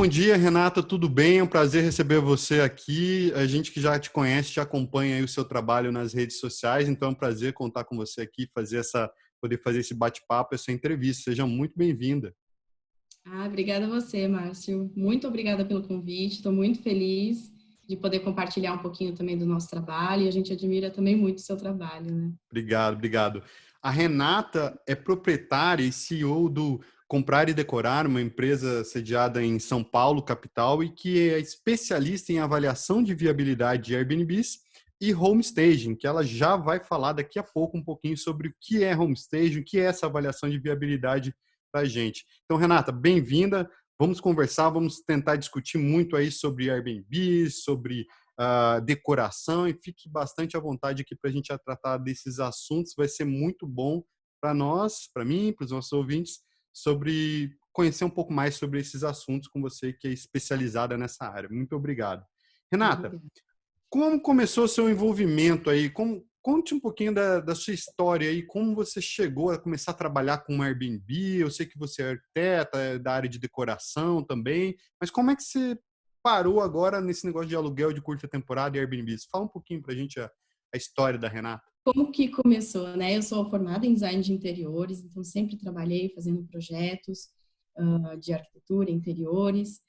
dia, Renata, tudo bem? É um prazer receber você aqui. A gente que já te conhece, já acompanha aí o seu trabalho nas redes sociais, então é um prazer contar com você aqui, poder fazer esse bate-papo, essa entrevista. Seja muito bem-vinda. Obrigada a você, Márcio. Muito obrigada pelo convite. Estou muito feliz de poder compartilhar um pouquinho também do nosso trabalho e a gente admira também muito o seu trabalho, né? Obrigado, obrigado. A Renata é proprietária e CEO do Comprar e Decorar, uma empresa sediada em São Paulo, capital, e que é especialista em avaliação de viabilidade de Airbnbs e homestaging, que ela já vai falar daqui a pouco um pouquinho sobre o que é homestaging, o que é essa avaliação de viabilidade para a gente. Então, Renata, bem-vinda. Vamos conversar, vamos tentar discutir muito aí sobre Airbnb, sobre decoração, e fique bastante à vontade aqui para a gente tratar desses assuntos. Vai ser muito bom para nós, para mim, para os nossos ouvintes, sobre conhecer um pouco mais sobre esses assuntos com você que é especializada nessa área. Muito obrigado. Renata, Obrigada. como começou o seu envolvimento aí? Conte um pouquinho da sua história aí, como você chegou a começar a trabalhar com Airbnb. Eu sei que você é arquiteta, é da área de decoração também, mas como é que você parou agora nesse negócio de aluguel de curta temporada e Airbnb? Fala um pouquinho pra gente a história da Renata. Como que começou, né? Eu sou formada em design de interiores, então sempre trabalhei fazendo projetos de arquitetura, interiores,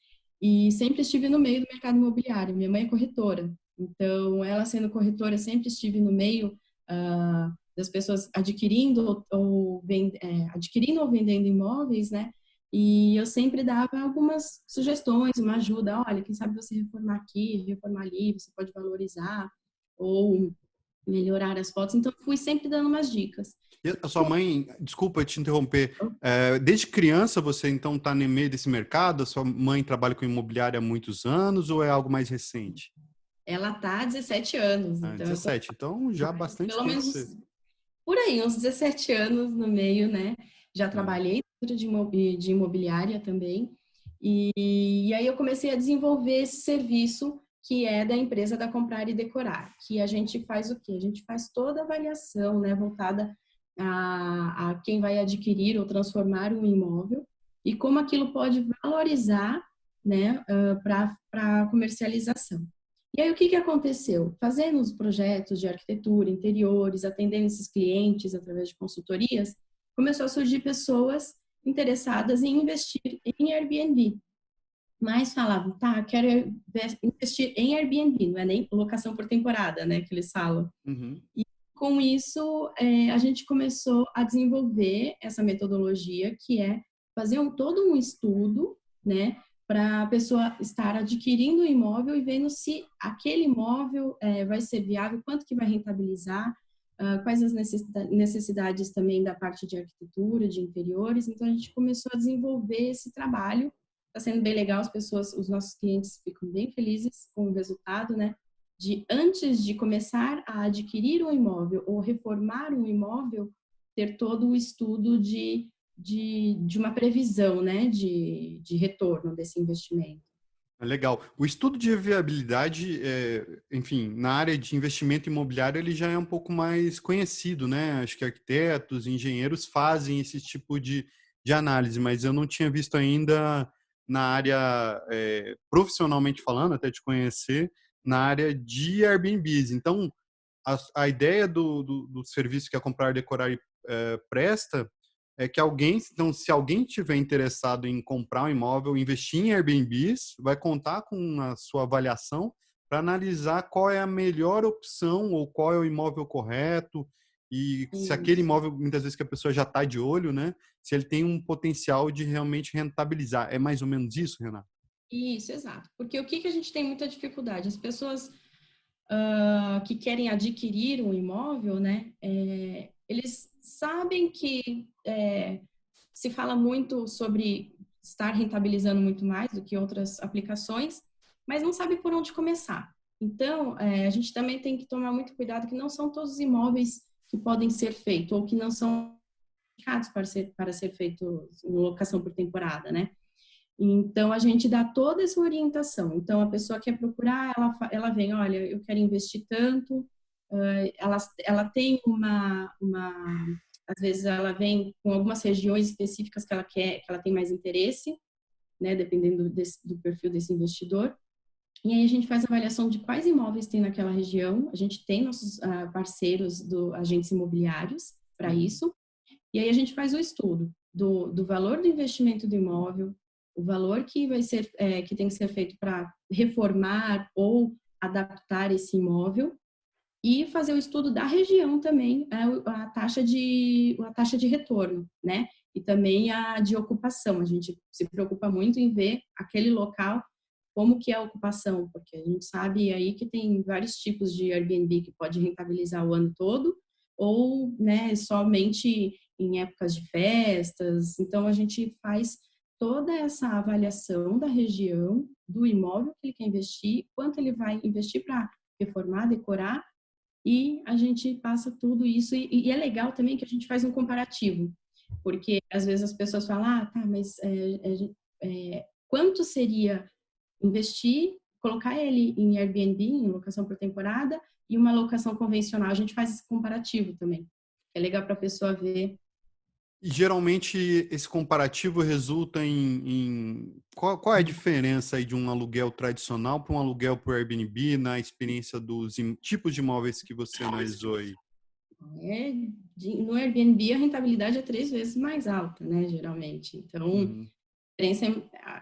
e sempre estive no meio do mercado imobiliário. Minha mãe é corretora, então ela sendo corretora, sempre estive no meio das pessoas adquirindo ou vendendo imóveis, né? E eu sempre dava algumas sugestões, uma ajuda. Olha, quem sabe você reformar aqui, reformar ali, você pode valorizar ou melhorar as fotos. Então, fui sempre dando umas dicas. E a sua mãe, desculpa te interromper, desde criança você então está no meio desse mercado? A sua mãe trabalha com imobiliária há muitos anos ou é algo mais recente? Ela tá há 17 anos, Ah, então eu tô 17. Então já há bastante pelo tempo. menos por aí, uns 17 anos no meio, né? Já É. trabalhei dentro de imobiliária também. E aí eu comecei a desenvolver esse serviço que é da empresa da Comprar e Decorar, que a gente faz o quê? A gente faz toda a avaliação, né, voltada a quem vai adquirir ou transformar um imóvel e como aquilo pode valorizar, né, para comercialização. E aí, o que aconteceu? Fazendo os projetos de arquitetura, interiores, atendendo esses clientes através de consultorias, começou a surgir pessoas interessadas em investir em Airbnb. Mas falavam, tá, quero investir em Airbnb, não é nem locação por temporada, né, que eles falam. Uhum. E com isso, a gente começou a desenvolver essa metodologia que é fazer todo um estudo, né, para a pessoa estar adquirindo o imóvel e vendo se aquele imóvel vai ser viável, quanto que vai rentabilizar, quais as necessidades também da parte de arquitetura, de interiores. Então, a gente começou a desenvolver esse trabalho. Está sendo bem legal, os nossos clientes ficam bem felizes com o resultado, né? De antes de começar a adquirir um imóvel ou reformar um imóvel, ter todo o estudo de uma previsão, né, de retorno desse investimento. Legal. O estudo de viabilidade, enfim, na área de investimento imobiliário, ele já é um pouco mais conhecido, né? Acho que arquitetos, engenheiros fazem esse tipo de análise, mas eu não tinha visto ainda na área, profissionalmente falando, até te conhecer, na área de Airbnbs. Então, a ideia do serviço que a Comprar, Decorar presta é que então, se alguém tiver interessado em comprar um imóvel, investir em Airbnbs, vai contar com a sua avaliação para analisar qual é a melhor opção ou qual é o imóvel correto e se aquele Isso. imóvel, muitas vezes que a pessoa já está de olho, né? Se ele tem um potencial de realmente rentabilizar. É mais ou menos isso, Renato? Isso, exato. Porque o que a gente tem muita dificuldade? As pessoas que querem adquirir um imóvel, né? Eles sabem que se fala muito sobre estar rentabilizando muito mais do que outras aplicações, mas não sabe por onde começar. Então, a gente também tem que tomar muito cuidado que não são todos os imóveis que podem ser feitos ou que não são indicados para ser feitos em locação por temporada, né? Então, a gente dá toda essa orientação. Então, a pessoa quer procurar, ela vem, olha, eu quero investir tanto, ela tem às vezes ela vem com algumas regiões específicas que ela quer, que ela tem mais interesse, né, dependendo do perfil desse investidor. E aí a gente faz avaliação de quais imóveis tem naquela região. A gente tem nossos parceiros do agentes imobiliários para isso. E aí a gente faz o estudo do valor do investimento do imóvel, o valor que vai ser que tem que ser feito para reformar ou adaptar esse imóvel e fazer o estudo da região também, a taxa de retorno, né? E também a de ocupação. A gente se preocupa muito em ver aquele local como que é a ocupação, porque a gente sabe aí que tem vários tipos de Airbnb que pode rentabilizar o ano todo ou, né, somente em épocas de festas. Então a gente faz toda essa avaliação da região, do imóvel que ele quer investir, quanto ele vai investir para reformar, decorar, e a gente passa tudo isso. E é legal também que a gente faz um comparativo, porque às vezes as pessoas falam, tá, mas quanto seria investir, colocar ele em Airbnb, em locação por temporada, e uma locação convencional. A gente faz esse comparativo também. É legal para a pessoa ver. E geralmente esse comparativo resulta qual é a diferença aí de um aluguel tradicional para um aluguel por Airbnb na experiência dos tipos de imóveis que você analisou aí? No Airbnb a rentabilidade é 3 vezes mais alta, né, geralmente. Então, a diferença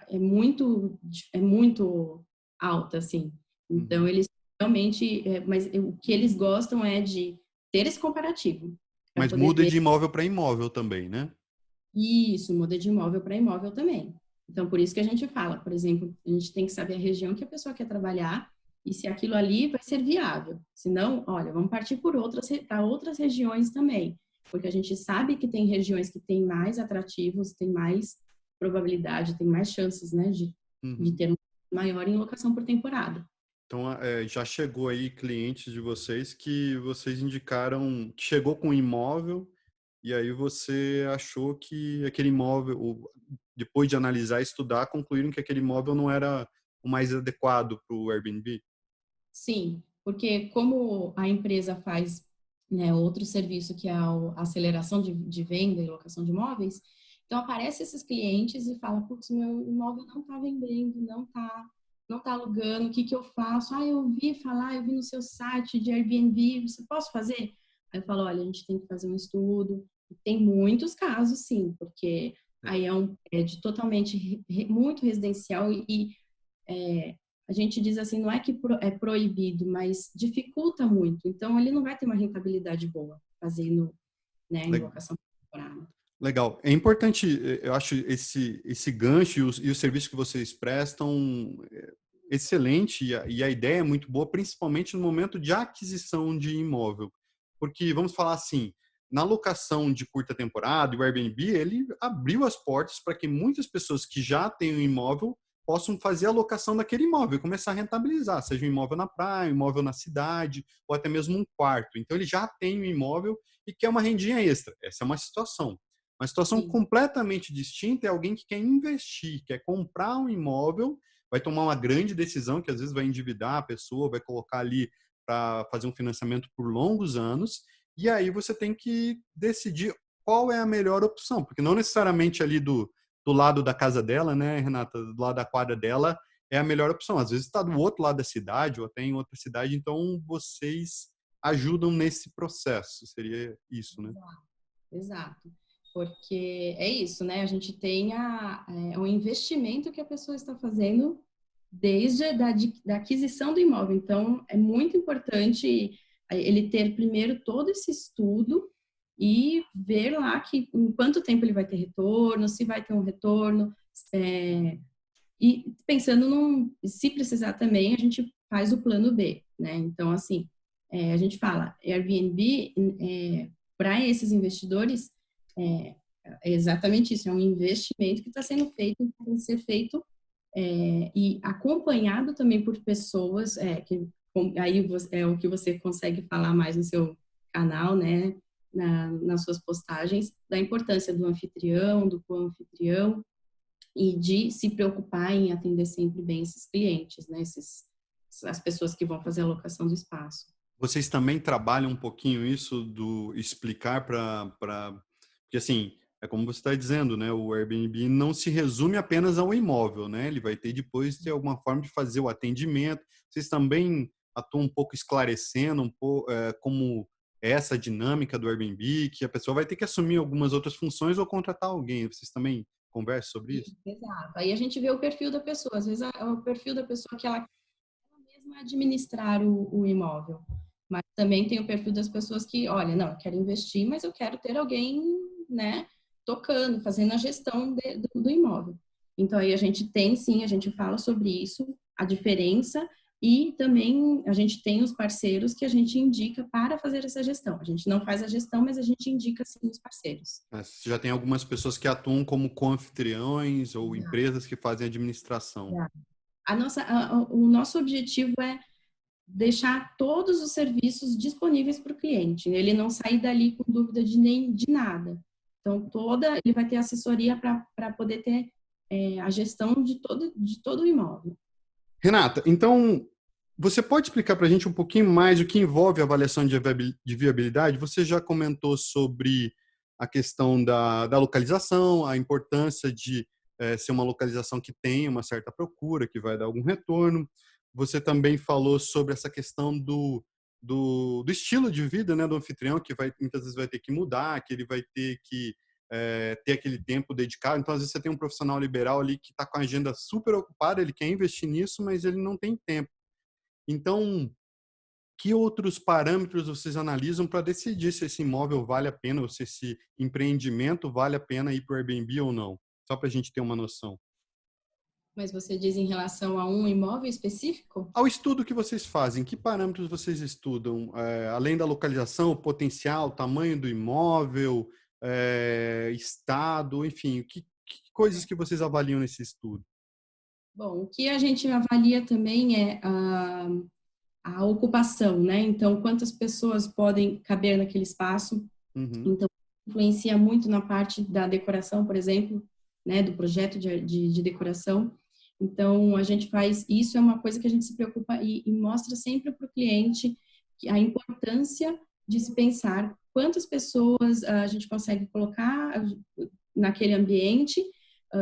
é muito alta, assim. Então, eles realmente, mas o que eles gostam é de ter esse comparativo. Mas Poder muda ver. de imóvel para imóvel também, né? Isso, muda de imóvel para imóvel também. Então, por isso que a gente fala, por exemplo, a gente tem que saber a região que a pessoa quer trabalhar e se aquilo ali vai ser viável. Se não, olha, vamos partir para outras regiões também, porque a gente sabe que tem regiões que têm mais atrativos, tem mais probabilidade, tem mais chances, né, de ter um maior em locação por temporada. Então, já chegou aí clientes de vocês que vocês indicaram, que chegou com um imóvel e aí você achou que aquele imóvel, depois de analisar e estudar, concluíram que aquele imóvel não era o mais adequado para o Airbnb? Sim, porque como a empresa faz, né, outro serviço que é a aceleração de venda e locação de imóveis, então aparecem esses clientes e fala, putz, meu imóvel não está vendendo, não tá alugando, o que que eu faço? Eu vi no seu site de Airbnb, você posso fazer? Aí eu falo, olha, a gente tem que fazer um estudo. Tem muitos casos, sim, porque aí é um prédio totalmente muito residencial e a gente diz assim, não é que é proibido, mas dificulta muito. Então, ele não vai ter uma rentabilidade boa fazendo, né, em locação temporária. Legal. É importante, eu acho, esse gancho e o serviço que vocês prestam excelente e a ideia é muito boa, principalmente no momento de aquisição de imóvel. Porque, vamos falar assim, na locação de curta temporada, o Airbnb, ele abriu as portas para que muitas pessoas que já têm um imóvel possam fazer a locação daquele imóvel e começar a rentabilizar, seja um imóvel na praia, um imóvel na cidade, ou até mesmo um quarto. Então, ele já tem um imóvel e quer uma rendinha extra. Essa é uma situação. Uma situação Sim. completamente distinta é alguém que quer investir, quer comprar um imóvel, vai tomar uma grande decisão, que às vezes vai endividar a pessoa, vai colocar ali para fazer um financiamento por longos anos, e aí você tem que decidir qual é a melhor opção, porque não necessariamente ali do lado da casa dela, né, Renata, do lado da quadra dela, é a melhor opção. Às vezes está do outro lado da cidade, ou até em outra cidade, então vocês ajudam nesse processo, seria isso, né? Exato. Porque é isso, né? A gente tem um investimento que a pessoa está fazendo desde da aquisição do imóvel. Então, é muito importante ele ter primeiro todo esse estudo e ver lá que em quanto tempo ele vai ter retorno, se vai ter um retorno. E pensando se precisar também, a gente faz o plano B, né? Então, assim, a gente fala, Airbnb, para esses investidores, é exatamente isso, é um investimento que está sendo feito, tem que ser feito e acompanhado também por pessoas, aí é o que você consegue falar mais no seu canal, né? Nas suas postagens, da importância do anfitrião, do co-anfitrião, e de se preocupar em atender sempre bem esses clientes, né? As pessoas que vão fazer a locação do espaço. Vocês também trabalham um pouquinho isso do explicar porque assim, É como você está dizendo, né? O Airbnb não se resume apenas ao imóvel, né? Ele vai ter depois ter alguma forma de fazer o atendimento. Vocês também atuam um pouco esclarecendo um pouco como é essa dinâmica do Airbnb, que a pessoa vai ter que assumir algumas outras funções ou contratar alguém. Vocês também conversam sobre isso? Exato. Aí a gente vê o perfil da pessoa. Às vezes o perfil da pessoa que ela mesma administrar o imóvel. Mas também tem o perfil das pessoas que, olha, não, eu quero investir, mas eu quero ter alguém, né, tocando, fazendo a gestão do imóvel. Então, aí a gente tem, sim, a gente fala sobre isso, a diferença, e também a gente tem os parceiros que a gente indica para fazer essa gestão. A gente não faz a gestão, mas a gente indica, sim, os parceiros. Você já tem algumas pessoas que atuam como co-anfitriões ou empresas que fazem administração. O nosso objetivo é deixar todos os serviços disponíveis para o cliente. Ele não sair dali com dúvida de nada. Então, ele vai ter assessoria para poder ter a gestão de todo o imóvel. Renata, então, você pode explicar para a gente um pouquinho mais o que envolve a avaliação de viabilidade? Você já comentou sobre a questão da localização, a importância de ser uma localização que tenha uma certa procura, que vai dar algum retorno. Você também falou sobre essa questão do estilo de vida, né, do anfitrião, que muitas vezes vai ter que mudar, que ele vai ter que ter aquele tempo dedicado. Então, às vezes, você tem um profissional liberal ali que está com a agenda super ocupada, ele quer investir nisso, mas ele não tem tempo. Então, que outros parâmetros vocês analisam para decidir se esse imóvel vale a pena ou se esse empreendimento vale a pena ir para o Airbnb ou não? Só para a gente ter uma noção. Mas você diz em relação a um imóvel específico? Ao estudo que vocês fazem, que parâmetros vocês estudam? Além da localização, o potencial, o tamanho do imóvel, estado, enfim, que coisas que vocês avaliam nesse estudo? Bom, o que a gente avalia também é a ocupação, né? Então, quantas pessoas podem caber naquele espaço? Uhum. Então, influencia muito na parte da decoração, por exemplo, né? Do projeto de decoração. Então, a gente faz isso, é uma coisa que a gente se preocupa e mostra sempre para o cliente a importância de se pensar quantas pessoas a gente consegue colocar naquele ambiente,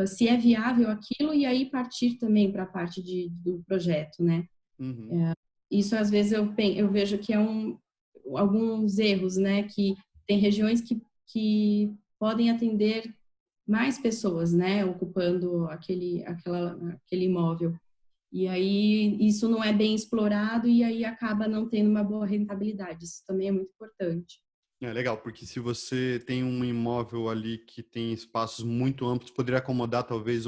se é viável aquilo, e aí partir também para a parte do projeto, né? Uhum. Isso, às vezes, eu vejo que é alguns erros, né? Que tem regiões que podem atender mais pessoas, né? Ocupando aquele imóvel. E aí, isso não é bem explorado e aí acaba não tendo uma boa rentabilidade. Isso também é muito importante. É legal, porque se você tem um imóvel ali que tem espaços muito amplos, poderia acomodar talvez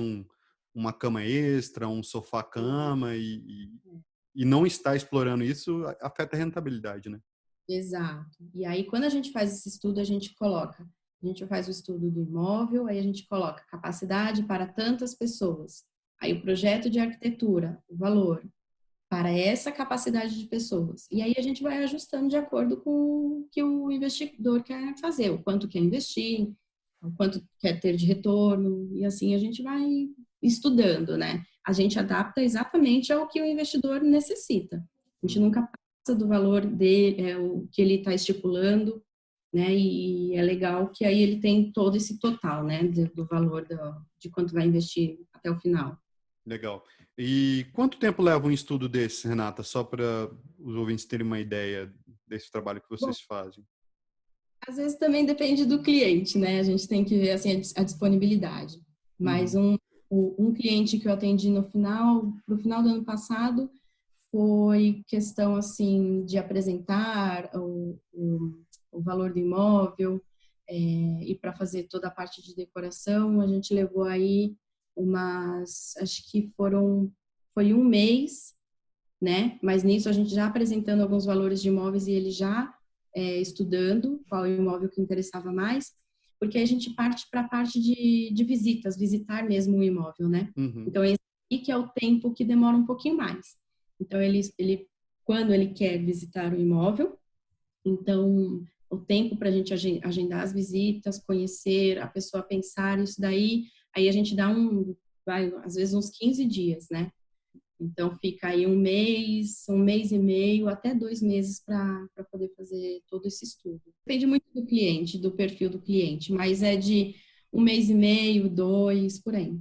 uma cama extra, um sofá-cama e não estar explorando isso afeta a rentabilidade, né? Exato. E aí, quando a gente faz esse estudo, a gente faz o estudo do imóvel, aí a gente coloca capacidade para tantas pessoas. Aí o projeto de arquitetura, o valor para essa capacidade de pessoas. E aí a gente vai ajustando de acordo com o que o investidor quer fazer, o quanto quer investir, o quanto quer ter de retorno, e assim a gente vai estudando, né? A gente adapta exatamente ao que o investidor necessita. A gente nunca passa do valor dele, o que ele está estipulando, né? E é legal que aí ele tem todo esse total, né? Do valor de quanto vai investir até o final. Legal. E quanto tempo leva um estudo desse, Renata? Só para os ouvintes terem uma ideia desse trabalho que Bom, vocês fazem. às vezes também depende do cliente, né? A gente tem que ver assim a disponibilidade. Mas Uhum. um cliente que eu atendi pro final do ano passado, foi questão assim de apresentar o valor do imóvel, e para fazer toda a parte de decoração, a gente levou aí acho que foi um mês, né? Mas nisso a gente já apresentando alguns valores de imóveis e ele já estudando qual imóvel que interessava mais, porque aí a gente parte para a parte de visitas, visitar mesmo o imóvel, né? Uhum. Então, esse aqui que é o tempo que demora um pouquinho mais. Então, quando ele quer visitar o imóvel, então, o tempo para a gente agendar as visitas, conhecer, a pessoa pensar isso daí, aí a gente dá às vezes uns 15 dias, né? Então, fica aí um mês e meio, até 2 meses para poder fazer todo esse estudo. Depende muito do cliente, do perfil do cliente, mas é de um mês e meio, 2, por aí.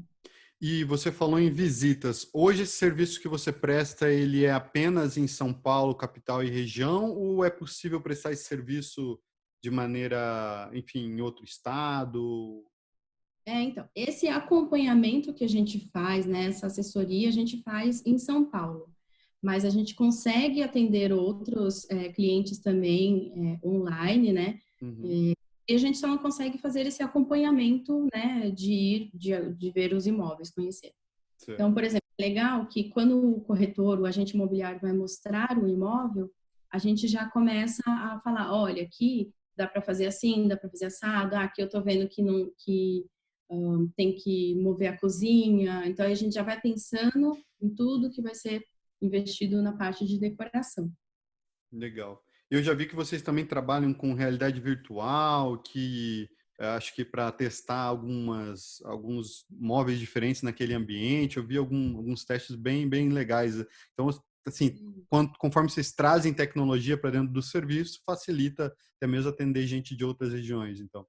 E você falou em visitas. Hoje, esse serviço que você presta, ele é apenas em São Paulo, capital e região, ou é possível prestar esse serviço de maneira, enfim, em outro estado? Então, esse acompanhamento que a gente faz, né, essa assessoria, a gente faz em São Paulo, mas a gente consegue atender outros clientes também online, né? Uhum. E a gente só não consegue fazer esse acompanhamento, né, de ver os imóveis, conhecer. Então, Certo. por exemplo, é legal que quando o corretor, o agente imobiliário vai mostrar o imóvel, a gente já começa a falar, olha, aqui dá para fazer assim, dá para fazer assado, aqui eu estou vendo que não que tem que mover a cozinha. Então a gente já vai pensando em tudo que vai ser investido na parte de decoração. Legal. Eu já vi que vocês também trabalham com realidade virtual, que acho que para testar alguns móveis diferentes naquele ambiente, eu vi alguns testes bem legais. Então, assim, conforme vocês trazem tecnologia para dentro do serviço, facilita até mesmo atender gente de outras regiões, então.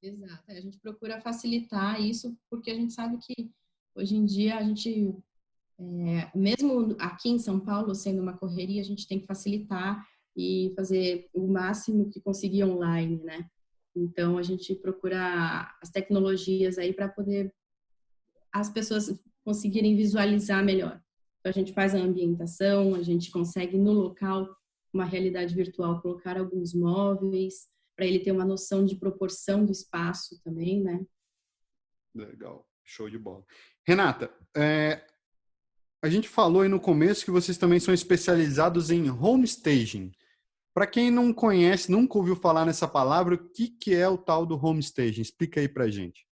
Exato. A gente procura facilitar isso porque a gente sabe que hoje em dia a gente, mesmo aqui em São Paulo, sendo uma correria, a gente tem que facilitar e fazer o máximo que conseguir online, né? Então a gente procura as tecnologias aí para poder as pessoas conseguirem visualizar melhor. Então, a gente faz a ambientação, a gente consegue no local, uma realidade virtual, colocar alguns móveis, para ele ter uma noção de proporção do espaço também, né? Legal, show de bola. Renata, a gente falou aí no começo que vocês também são especializados em home staging. Para quem não conhece, nunca ouviu falar nessa palavra, o que é o tal do home staging? Explica aí para gente.